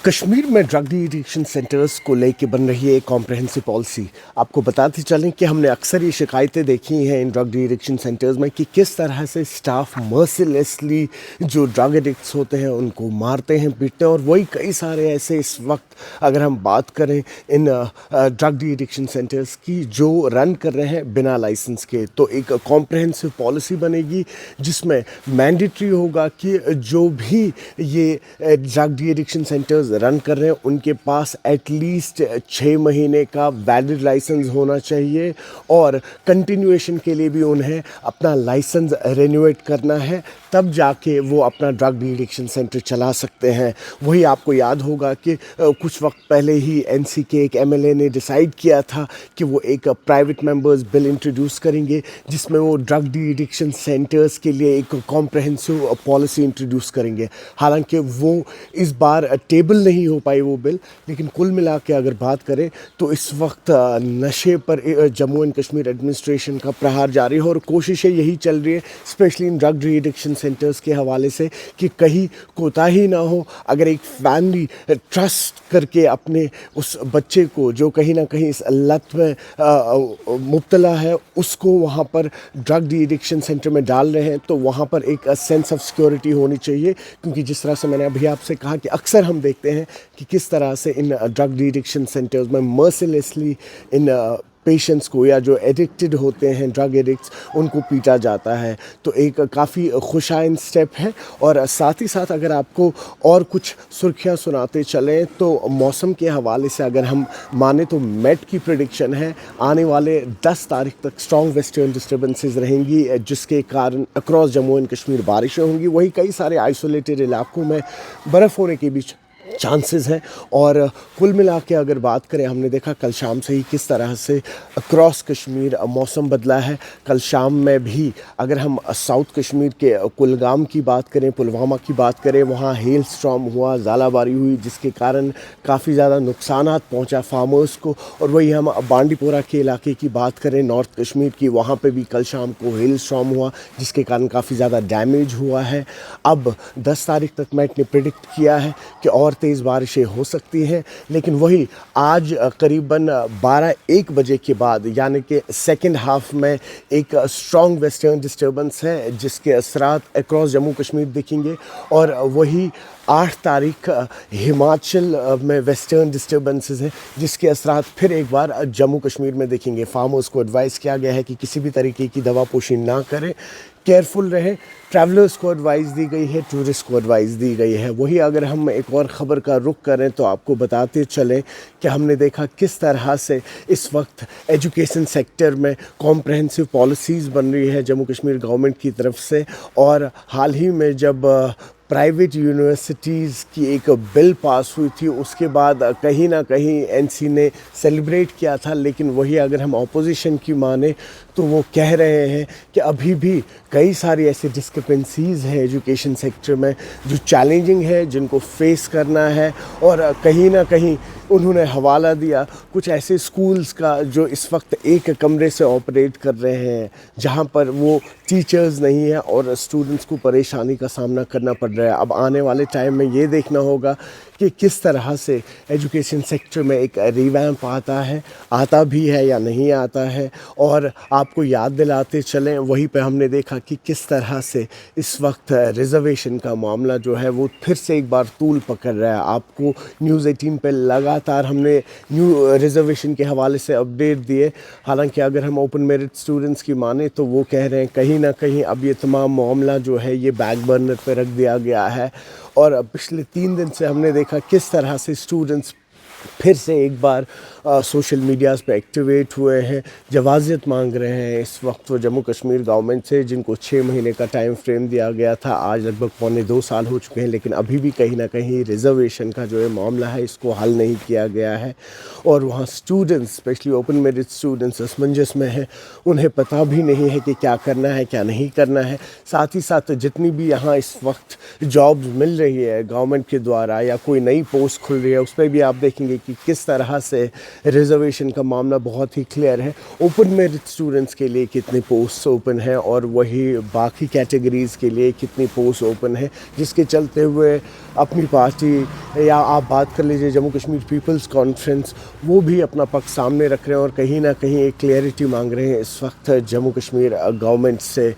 कश्मीर में drug de addiction centres को लेके बन रही है एक कॉम्प्रहेंसिव पॉलिसी। आपको बताते चलें कि हमने अक्सर ये शिकायतें देखी हैं इन ड्रग डी एडिक्शन सेंटर्स में कि किस तरह से स्टाफ मर्सिलेसली जो ड्रग एडिक्ट्स होते हैं उनको मारते हैं, पीटते हैं। और वही कई सारे ऐसे इस वक्त अगर हम बात करें इन ड्रग डी एडिक्शन सेंटर्स की जो रन कर रहे हैं बिना लाइसेंस के, तो एक कॉम्प्रहेंसिव पॉलिसी बनेगी जिसमें मैंडेटरी होगा कि जो भी ये drug de addiction centres run कर रहे हैं उनके पास एटलीस्ट 6 महीने का वैलिड लाइसेंस होना चाहिए और कंटिन्यूएशन के लिए भी उन्हें अपना लाइसेंस रिन्यूएट करना है, तब जाके वो अपना ड्रग डी एडिक्शन सेंटर चला सकते हैं। वही आपको याद होगा कि कुछ वक्त पहले ही एनसी के एक एमएलए ने डिसाइड किया था कि वो एक प्राइवेट मेंबर्स बिल इंट्रोड्यूस करेंगे जिसमें वो ड्रग डी एडिक्शन सेंटर्स के लिए एक कॉम्प्रहेंसिव पॉलिसी इंट्रोड्यूस करेंगे। हालांकि वो इस बार टेबल नहीं हो पाई वो बिल, लेकिन कुल मिला के अगर बात करें तो इस वक्त नशे पर जम्मू एंड कश्मीर एडमिनिस्ट्रेशन का प्रहार जारी है और कोशिशें यही चल रही है specially in drug de addiction centres के हवाले से कि कहीं कोताही ना हो। अगर एक फैमिली ट्रस्ट करके अपने उस बच्चे को जो कहीं ना कहीं इस लत में मुब्तला है उसको वहाँ पर ड्रग डी एडिक्शन सेंटर में डाल रहे हैं, तो वहाँ पर एक सेंस ऑफ सिक्योरिटी होनी चाहिए। क्योंकि जिस तरह से मैंने अभी आपसे कहा कि अक्सर हम देखते हैं कि किस तरह से इन ड्रग डी एडिक्शन सेंटर्स में मर्सिलेसली इन पेशेंट्स को या जो एडिक्टेड होते हैं ड्रग एडिक्ट्स उनको पीटा जाता है। तो एक काफ़ी खुशाइन स्टेप है। और साथ ही साथ अगर आपको और कुछ सुर्खियां सुनाते चलें तो मौसम के हवाले से अगर हम माने तो मेट की प्रेडिक्शन है आने वाले 10 तारीख तक स्ट्रॉन्ग वेस्टर्न डिस्टर्बेंसेस रहेंगी जिसके कारण अक्रॉस जम्मू एंड कश्मीर बारिशें होंगी। वही कई सारे आइसोलेटेड इलाकों में बर्फ़ होने के भी चांसेस हैं। और कुल मिला के अगर बात करें, हमने देखा कल शाम से ही किस तरह से अक्रॉस कश्मीर मौसम बदला है। कल शाम में भी अगर हम साउथ कश्मीर के कुलगाम की बात करें, पुलवामा की बात करें, वहाँ हेल स्टॉर्म हुआ, ज़ालाबारी हुई जिसके कारण काफ़ी ज़्यादा नुकसानात पहुँचा फार्मर्स को। और वही हम बांडीपोरा के इलाके की बात करें नॉर्थ कश्मीर की, वहाँ पे भी कल शाम को हेल स्टॉर्म हुआ जिसके कारण काफ़ी ज़्यादा डैमेज हुआ है। अब 10 तारीख तक मैट ने प्रिडिक्ट किया है कि और तेज़ बारिशें हो सकती हैं, लेकिन वही आज करीबन 12-1 बजे के बाद यानी कि सेकंड हाफ में एक स्ट्रॉन्ग वेस्टर्न डिस्टर्बेंस है जिसके असरात अक्रॉस जम्मू कश्मीर दिखेंगे। और वही 8 तारीख हिमाचल में वेस्टर्न डिस्टर्बेंसेस हैं जिसके असरात फिर एक बार जम्मू कश्मीर में देखेंगे। फार्मर्स को एडवाइस किया गया है कि किसी भी तरीके की दवा पोशी ना करें, केयरफुल रहें। ट्रैवलर्स को एडवाइस दी गई है, टूरिस्ट को एडवाइस दी गई है। वही अगर हम एक और ख़बर का रुख करें तो आपको बताते चलें कि हमने देखा किस तरह से इस वक्त एजुकेशन सेक्टर में कॉम्प्रहेंसिव पॉलिसीज़ बन रही है जम्मू कश्मीर गवर्नमेंट की तरफ से। और हाल ही में जब प्राइवेट यूनिवर्सिटीज़ की एक बिल पास हुई थी उसके बाद कहीं ना कहीं एनसी ने सेलिब्रेट किया था, लेकिन वही अगर हम अपोजिशन की माने तो वो कह रहे हैं कि अभी भी कई सारी ऐसी डिस्क्रिपेंसीज़ हैं एजुकेशन सेक्टर में जो चैलेंजिंग है, जिनको फेस करना है। और कहीं ना कहीं उन्होंने हवाला दिया कुछ ऐसे स्कूल्स का जो इस वक्त एक कमरे से ऑपरेट कर रहे हैं जहां पर वो टीचर्स नहीं है और स्टूडेंट्स को परेशानी का सामना करना पड़ रहा है। अब आने वाले टाइम में ये देखना होगा कि किस तरह से एजुकेशन सेक्टर में एक रिवैम्प आता भी है या नहीं आता है। और आपको याद दिलाते चलें, वहीं पे हमने देखा कि किस तरह से इस वक्त रिज़र्वेशन का मामला जो है वो फिर से एक बार तूल पकड़ रहा है। आपको न्यूज़ 18 पे लगातार हमने न्यू रिज़र्वेशन के हवाले से अपडेट दिए। हालांकि अगर हम ओपन मेरिट स्टूडेंट्स की माने तो वो कह रहे हैं कहीं ना कहीं अब ये तमाम मामला जो है ये बैक बर्नर पे रख दिया गया है। और पिछले 3 दिन से हमने देखा किस तरह से स्टूडेंट्स फिर से एक बार सोशल मीडियाज़ पे एक्टिवेट हुए हैं, जवाज़ियत मांग रहे हैं। इस वक्त वो जम्मू कश्मीर गवर्नमेंट से जिनको 6 महीने का टाइम फ्रेम दिया गया था, आज लगभग पौने 2 साल हो चुके हैं, लेकिन अभी भी कहीं ना कहीं रिज़र्वेशन का जो है मामला है इसको हल नहीं किया गया है। और वहाँ students specially open merit students असमंजस में हैं, उन्हें पता भी नहीं है कि क्या करना है क्या नहीं करना है। साथ ही साथ जितनी भी यहाँ इस वक्त जॉब्स मिल रही है गवर्नमेंट के द्वारा या कोई नई पोस्ट खुल रही है उस पर भी आप देखेंगे कि किस तरह से रिज़र्वेशन का मामला बहुत ही क्लियर है। ओपन मेरिट स्टूडेंट्स के लिए कितनी पोस्ट ओपन है और वही बाकी कैटेगरीज़ के लिए कितनी पोस्ट ओपन है, जिसके चलते हुए अपनी पार्टी یا آپ بات کر لیجیے جموں کشمیر پیپلز کانفرنس، وہ بھی اپنا پکھ سامنے رکھ رہے ہیں اور کہیں نہ کہیں ایک کلیئرٹی مانگ رہے ہیں اس وقت جموں کشمیر گورنمنٹ سے۔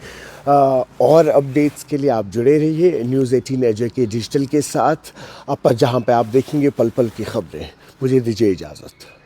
اور اپڈیٹس کے لیے آپ جڑے رہیے نیوز 18 ایجے کے ڈیجیٹل کے ساتھ، جہاں پہ آپ دیکھیں گے پل پل کی خبریں۔ مجھے دیجیے اجازت۔